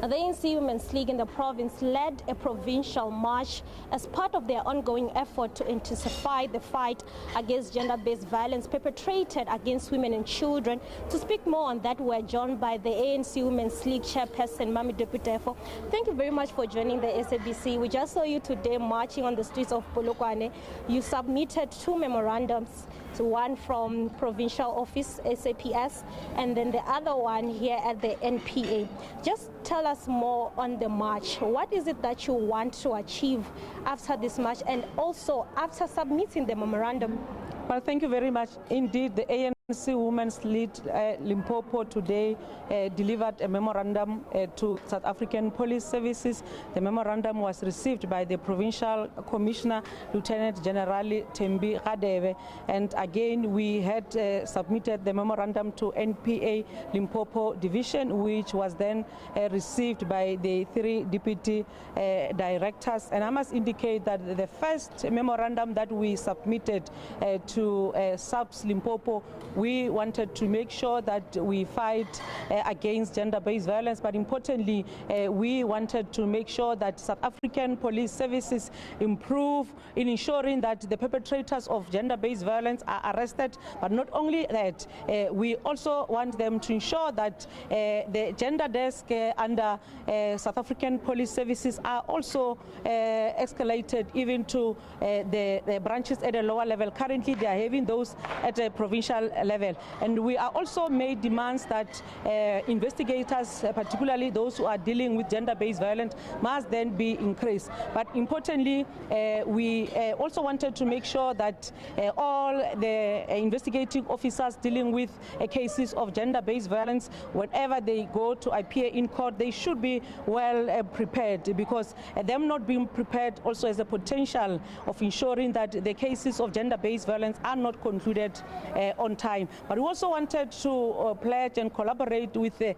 The ANC Women's League in the province led a provincial march as part of their ongoing effort to intensify the fight against gender-based violence perpetrated against women and children. To speak more on that, we're joined by the ANC Women's League chairperson, Mami Deputefo. Thank you very much for joining the SABC. We just saw you today marching on the streets of Polokwane. You submitted 2 memorandums, one from provincial office, SAPS, and then the other one here at the NPA. Just tell us more on the march. What is it that you want to achieve after this march and also after submitting the memorandum? Well, thank you very much. Indeed, the ANC Women's League Limpopo today delivered a memorandum to South African Police Services. The memorandum was received by the Provincial Commissioner, Lieutenant General Tembi Radebe, and again we had submitted the memorandum to NPA Limpopo Division, which was then received by the 3 deputy directors. And I must indicate that the first memorandum that we submitted to SABC Limpopo, we wanted to make sure that we fight against gender-based violence, but importantly, we wanted to make sure that South African Police Services improve in ensuring that the perpetrators of gender-based violence are arrested. But not only that, we also want them to ensure that the gender desk under South African Police Services are also escalated even to the branches at a lower level. Currently, they are having those at a provincial level. And we are also made demands that investigators, particularly those who are dealing with gender-based violence, must then be increased. But importantly, we also wanted to make sure that all the investigating officers dealing with cases of gender-based violence, whenever they go to appear in court, they should be well prepared, because them not being prepared also has a potential of ensuring that the cases of gender-based violence are not concluded on time. But we also wanted to pledge and collaborate with the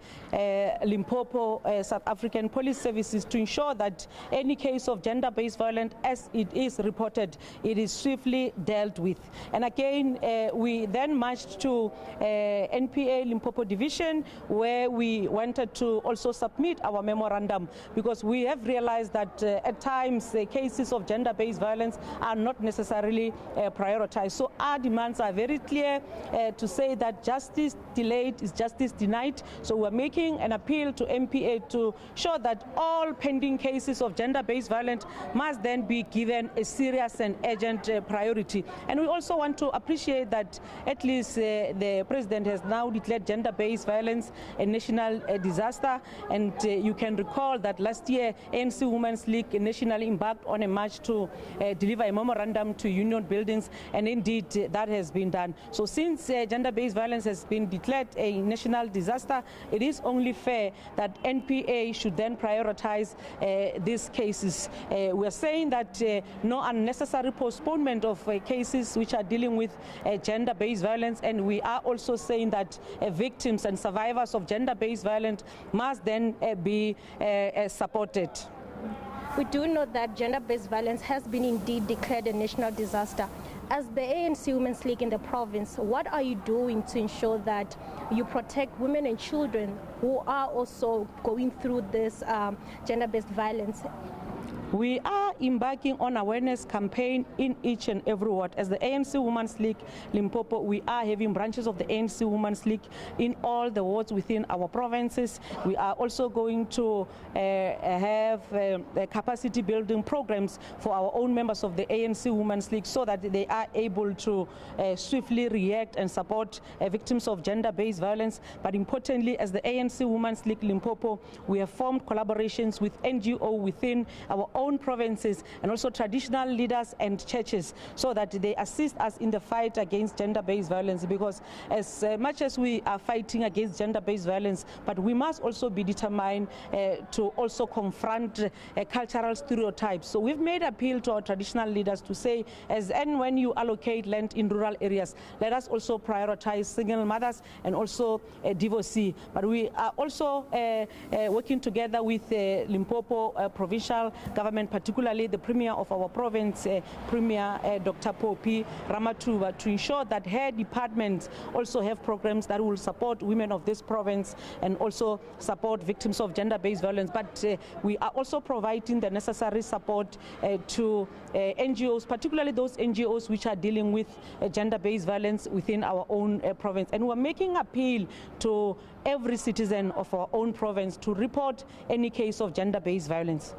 Limpopo South African Police Services to ensure that any case of gender-based violence, as it is reported, it is swiftly dealt with. And again, we then marched to NPA Limpopo Division, where we wanted to also submit our memorandum, because we have realized that at times cases of gender-based violence are not necessarily prioritized. So our demands are very clear to say that justice delayed is justice denied. So we're making an appeal to NPA to show that all pending cases of gender-based violence must then be given a serious and urgent priority. And we also want to appreciate that at least the President has now declared gender-based violence a national disaster. And you can recall that last year, ANC Women's League nationally embarked on a march to deliver a memorandum to union buildings, and indeed that has been done. So since gender-based violence has been declared a national disaster, it is only fair that NPA should then prioritize these cases. We are saying that no unnecessary postponement of cases which are dealing with gender-based violence, and we are also saying that victims and survivors of gender-based violence must then be supported. We do know that gender-based violence has been indeed declared a national disaster. As the ANC Women's League in the province, what are you doing to ensure that you protect women and children who are also going through this gender-based violence? We are embarking on awareness campaign in each and every ward. As the ANC Women's League Limpopo, we are having branches of the ANC Women's League in all the wards within our provinces. We are also going to have capacity building programs for our own members of the ANC Women's League, so that they are able to swiftly react and support victims of gender-based violence. But importantly, as the ANC Women's League Limpopo, we have formed collaborations with NGO within our own provinces and also traditional leaders and churches, so that they assist us in the fight against gender-based violence. Because as much as we are fighting against gender-based violence, but we must also be determined to also confront cultural stereotypes. So we've made appeal to our traditional leaders to say, as and when you allocate land in rural areas, let us also prioritize single mothers and also divorcee. But we are also working together with Limpopo provincial government government, particularly the Premier of our province, Premier Dr. Popi Ramathuba, to ensure that her departments also have programs that will support women of this province and also support victims of gender-based violence. But we are also providing the necessary support to NGOs, particularly those NGOs which are dealing with gender-based violence within our own province. And we're making appeal to every citizen of our own province to report any case of gender-based violence.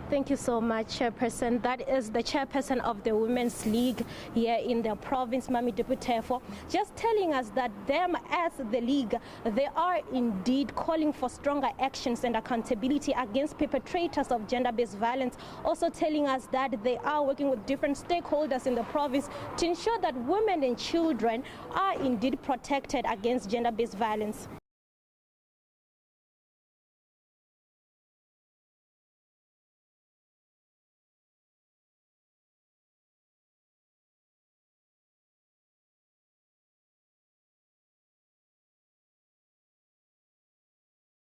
Thank you so much, Chairperson. That is the Chairperson of the Women's League here in the province, Mami Diputefo, just telling us that them as the League, they are indeed calling for stronger actions and accountability against perpetrators of gender-based violence, also telling us that they are working with different stakeholders in the province to ensure that women and children are indeed protected against gender-based violence.